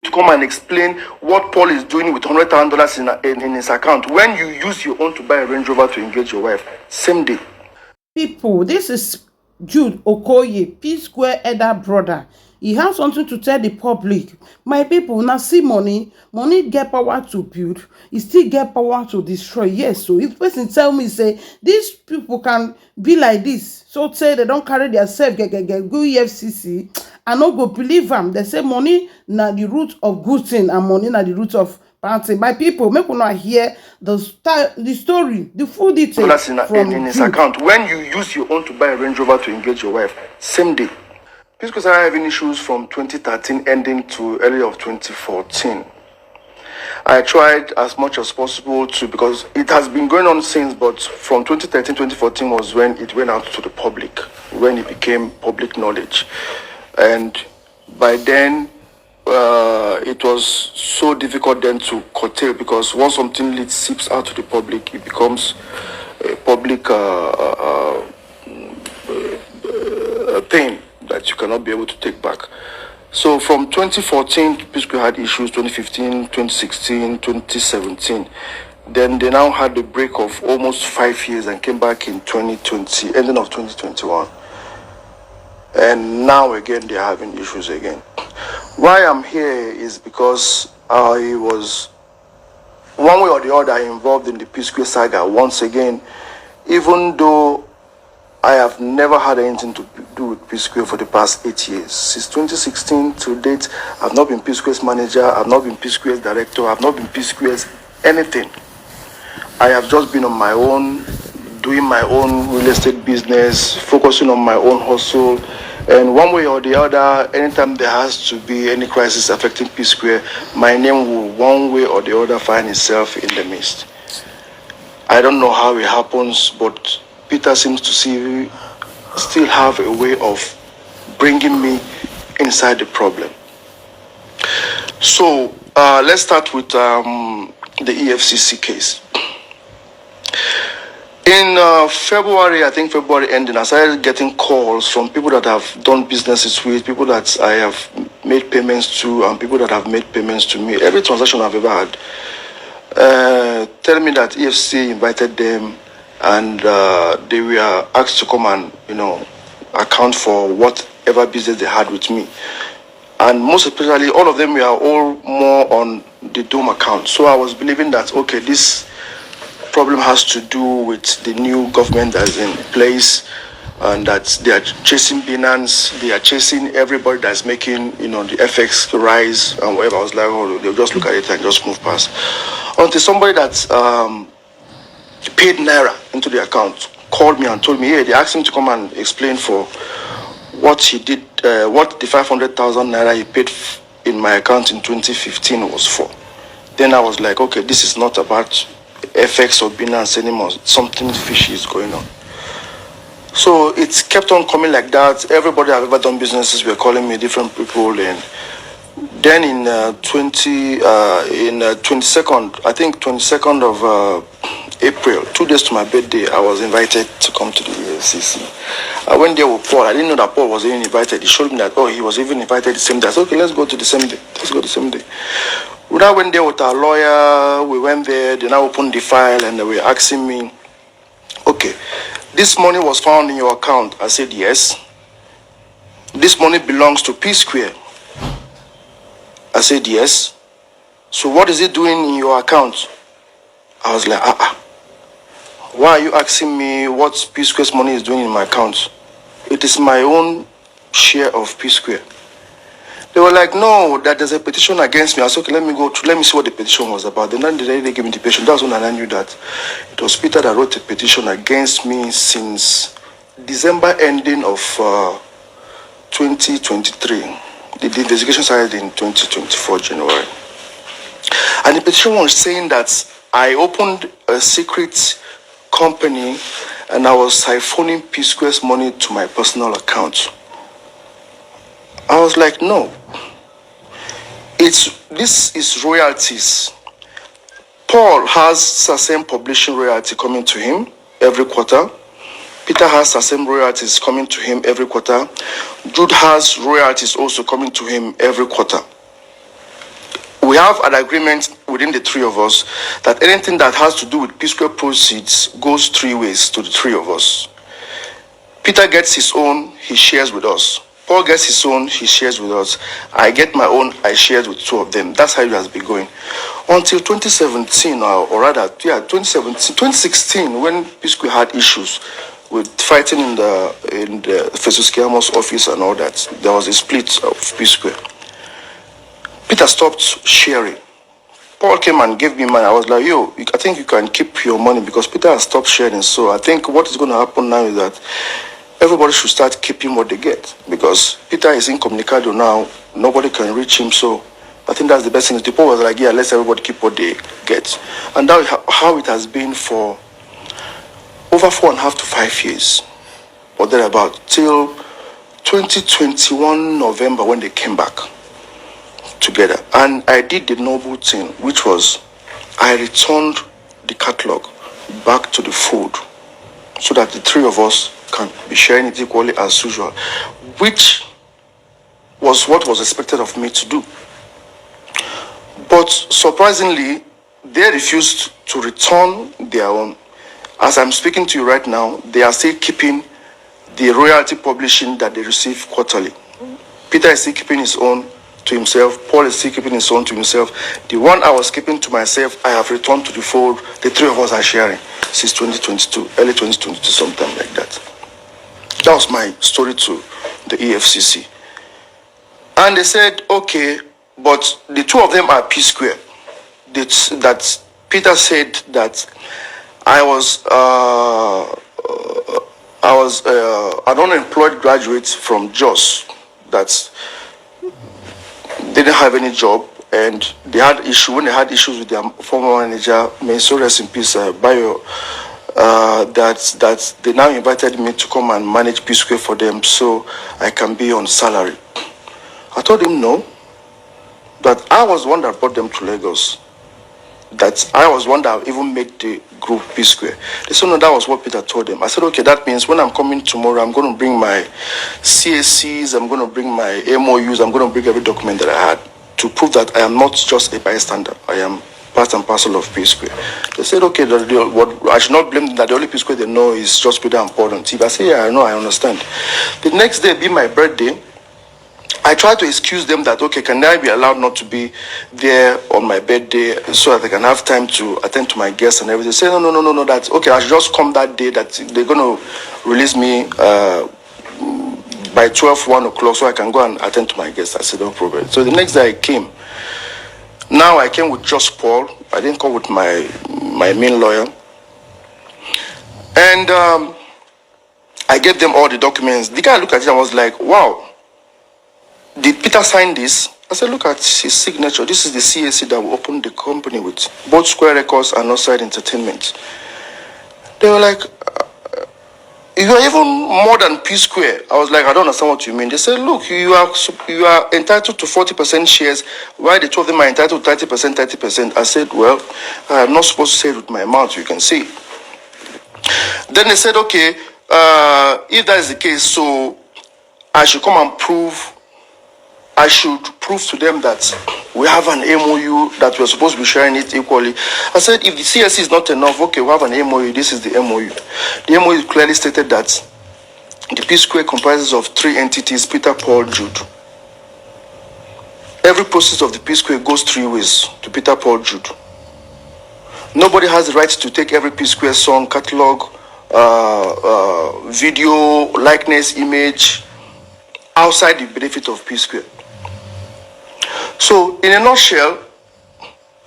to come and explain what Paul is doing with $100,000 in his account when you use your own to buy a Range Rover to engage your wife. Same day. People, this is Jude Okoye, psqure elder brother. He has something to tell the public. My people, now see money get power to build, e still get power to destroy. Yes, so if person tell me say these people can be like this, so say they don't carry their self go EFCC, I no go believe am. They say money na the root of good thing and money na the root of bad thing. My people, make una hear the story, the full detail from in his Jude. account when you use your own to buy a Range Rover to engage your wife. Same day. Psqure started having issues from 2013 ending to early of 2014. I tried as much as possible to, because it has been going on since, but from 2013, 2014 was when it went out to the public, when it became public knowledge. And by then, it was so difficult then to curtail, because once something seeps out to the public, it becomes a public thing that you cannot be able to take back. So from 2014, Psqure had issues, 2015, 2016, 2017. Then they now had a break of almost 5 years and came back in 2020, ending of 2021. And now again, they're having issues again. Why I'm here is because I was, one way or the other, involved in the Psqure saga once again, even though I have never had anything to do with Psqure for the past 8 years. Since 2016 to date, I've not been Psquare's manager, I've not been Psquare's director, I've not been Psquare's anything. I have just been on my own, doing my own real estate business, focusing on my own hustle. And one way or the other, anytime there has to be any crisis affecting Psqure, my name will one way or the other find itself in the midst. I don't know how it happens, but Peter seems to still have a way of bringing me inside the problem. So let's start with the EFCC case. In February, I think February ending, I started getting calls from people that have done businesses with, people that I have made payments to, and people that have made payments to me. Every transaction I've ever had, telling me that EFCC invited them, and they were asked to come and, account for whatever business they had with me. And most especially, all of them were all more on the Dome account. So I was believing that, okay, this problem has to do with the new government that is in place, and that they are chasing Binance, they are chasing everybody that's making, the FX rise and whatever. I was like, oh, they'll just look at it and just move past. Until somebody that paid Naira into the account called me and told me, hey, they asked him to come and explain for what he did, what the 500,000 Naira he paid in my account in 2015 was for. Then I was like, okay, this is not about FX or Binance anymore. Something fishy is going on. So it kept on coming like that. Everybody I've ever done businesses were calling me, different people. And then in 22nd, I think 22nd of April, 2 days to my birthday, I was invited to come to the EFCC. I went there with Paul. I didn't know that Paul was even invited. He showed me that, he was even invited the same day. I said, okay, let's go to the same day. Let's go the same day. When I went there with our lawyer, we went there, they now opened the file, and they were asking me, okay, this money was found in your account. I said, yes. This money belongs to Psqure. I said, yes. So what is it doing in your account? I was like, why are you asking me what Psquare's money is doing in my account? It is my own share of Psqure. They were like, no, that there's a petition against me. I said, okay, let me see what the petition was about. Then they gave me the petition. That's when I knew that it was Peter that wrote a petition against me since December ending of 2023. The investigation started in 2024, January. And the petition was saying that I opened a secret company and I was siphoning Psquare's money to my personal account. I was like, no. This is royalties. Paul has same publishing royalty coming to him every quarter. Peter has same royalties coming to him every quarter. Jude has royalties also coming to him every quarter. have an agreement within the three of us that anything that has to do with psqure proceeds goes three ways to the three of us. Peter gets his own, he shares with us. Paul gets his own, he shares with us. I get my own, I share with two of them. That's how it has been going. Until 2017, or rather, 2016, when psqure had issues with fighting in the Festus Kiamo's office and all that, there was a split of psqure. Peter stopped sharing. Paul came and gave me money. I was like, yo, I think you can keep your money because Peter has stopped sharing. So I think what is going to happen now is that everybody should start keeping what they get because Peter is incommunicado now. Nobody can reach him. So I think that's the best thing. The people was like, yeah, let's everybody keep what they get. And that's how it has been for over 4.5 to 5 years or thereabout till 2021 November when they came back together. And I did the noble thing, which was I returned the catalog back to the fold so that the three of us can be sharing it equally as usual, which was what was expected of me to do. But surprisingly, they refused to return their own. As I'm speaking to you right now, they are still keeping the royalty publishing that they receive quarterly. Peter is still keeping his own to himself. Paul is still keeping his own to himself. The one I was keeping to myself, I have returned to the fold. The three of us are sharing since 2022, early 2022, sometime like that. That was my story to the EFCC. And they said, okay, but the two of them are psqure. That Peter said that I was an unemployed graduate from Jos that didn't have any job, and they had when they had issues with their former manager, may so rest in peace, Bayo, that they now invited me to come and manage psqure for them so I can be on salary. I told him no, that I was the one that brought them to Lagos, that I was one that even made the group psqure. They said no, that was what Peter told them. I said okay, that means when I'm coming tomorrow, I'm going to bring my CACs, I'm going to bring my MOUs, I'm going to bring every document that I had to prove that I am not just a bystander, I am part and parcel of psqure. They said okay, I should not blame them, that the only psqure they know is just Peter and Paul on TV. I said yeah, I know, I understand. The next day being my birthday, I tried to excuse them that, okay, can I be allowed not to be there on my birthday so that I can have time to attend to my guests and everything. They say, no, that's okay. I should just come that day that they're going to release me by 1 o'clock so I can go and attend to my guests. I said, no problem. So the next day I came. Now I came with just Paul. I didn't come with my main lawyer. And I gave them all the documents. The guy looked at it and was like, wow. Did Peter sign this? I said, look at his signature. This is the CAC that we opened the company with, both Square Records and Outside Entertainment. They were like, you are even more than psqure. I was like, I don't understand what you mean. They said, look, you are entitled to 40% shares, while the two of them are entitled to 30%. I said, well, I'm not supposed to say it with my mouth, you can see. Then they said, okay, if that is the case, so I should come and prove to them that we have an MOU, that we're supposed to be sharing it equally. I said, if the CSC is not enough, okay, we have an MOU, this is the MOU. The MOU clearly stated that the psqure comprises of 3 entities, Peter, Paul, Jude. Every process of the psqure goes 3 ways to Peter, Paul, Jude. Nobody has the right to take every psqure song, catalog, video, likeness, image, outside the benefit of psqure. So, in a nutshell,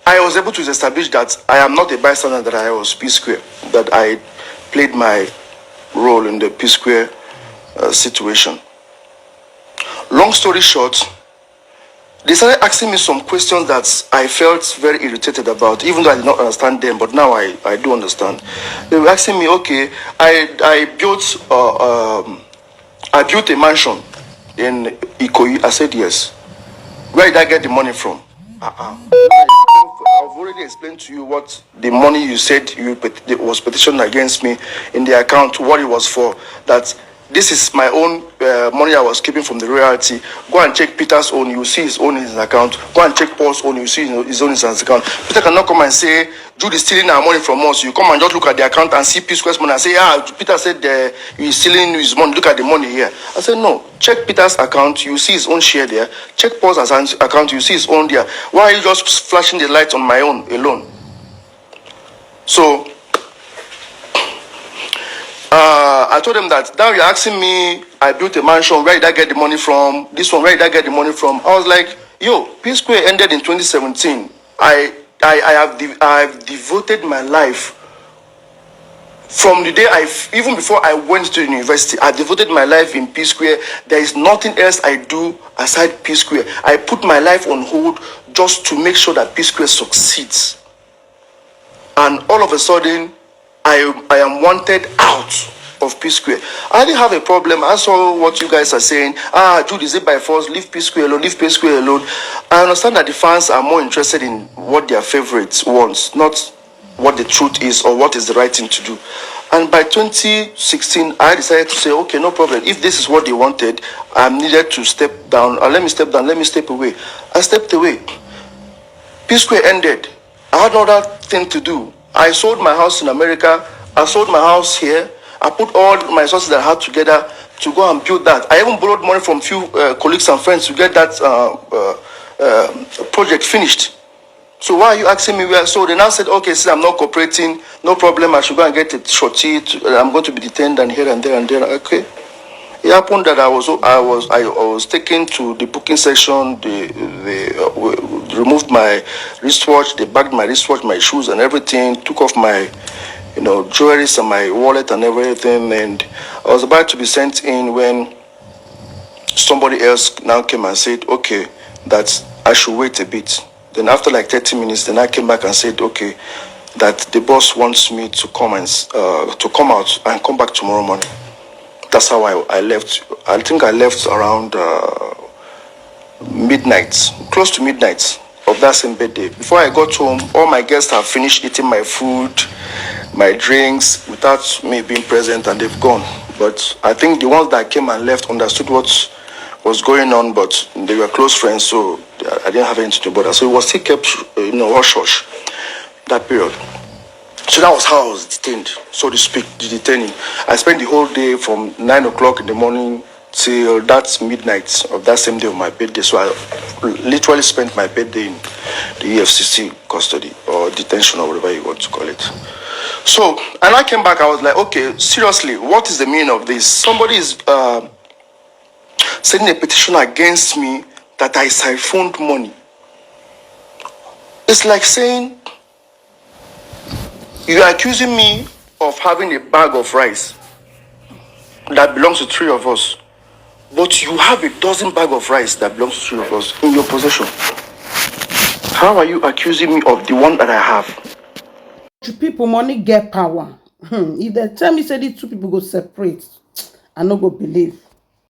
I was able to establish that I am not a bystander, that I was psqure, that I played my role in the psqure situation. Long story short, they started asking me some questions that I felt very irritated about, even though I did not understand them, but now I do understand. They were asking me, okay, I built a mansion in Ikoyi. I said yes. Where did I get the money from? I've already explained to you what the money you said was petitioned against me in the account, what it was for. That this is my own money I was keeping from the royalty. Go and check Peter's own, you see his own in his account. Go and check Paul's own, you see his own in his account. Peter cannot come and say, Jude is stealing our money from us. You come and just look at the account and see P-Square's money and say, Peter said he's stealing his money. Look at the money here. I said, no, check Peter's account, you see his own share there. Check Paul's account, you see his own there. Why are you just flashing the light on my own alone? So, I told them that now you're asking me, I built a mansion, where did I get the money from? This one, where did I get the money from? I was like, yo, P-Square ended in 2017. I have devoted my life from the day even before I went to university. I devoted my life in P-Square. There is nothing else I do aside P-Square. I put my life on hold just to make sure that P-Square succeeds. And all of a sudden, I am wanted out of P-Square. I didn't have a problem. I saw what you guys are saying. Jude, is it by force? Leave P-Square alone. Leave P-Square alone. I understand that the fans are more interested in what their favorites wants, not what the truth is or what is the right thing to do. And by 2016, I decided to say, okay, no problem. If this is what they wanted, I needed to step down. Let me step down. Let me step away. I stepped away. P-Square ended. I had another thing to do. I sold my house in America. I sold my house here. I put all my resources that I had together to go and build that. I even borrowed money from few colleagues and friends to get that project finished. So why are you asking me where? So they now said, okay, since I'm not cooperating, no problem, I should go and get a shorty. I'm going to be detained and here and there and there. Okay. It happened that I was taken to the booking section. They removed my wristwatch. They bagged my wristwatch, my shoes, and everything. Took off my, jewelry and my wallet and everything. And I was about to be sent in when somebody else now came and said, okay, that I should wait a bit. Then after like 30 minutes, then I came back and said, okay, that the boss wants me to come and to come out and come back tomorrow morning. That's how I left. I think I left around midnight, close to midnight of that same birthday. Before I got home, all my guests have finished eating my food, my drinks, without me being present, and they've gone. But I think the ones that came and left understood what was going on, but they were close friends, so I didn't have anything to bother. So it was still kept, hush-hush, that period. So that was how I was detained, so to speak, the detaining. I spent the whole day from 9 o'clock in the morning till that midnight of that same day of my birthday. So I literally spent my birthday in the EFCC custody or detention or whatever you want to call it. So, and I came back, I was like, okay, seriously, what is the meaning of this? Somebody is sending a petition against me that I siphoned money. It's like saying, you are accusing me of having a bag of rice that belongs to 3 of us, but you have a dozen bags of rice that belongs to 3 of us in your possession. How are you accusing me of the one that I have? People money get power. If they tell me say these 2 people go separate, I no go believe.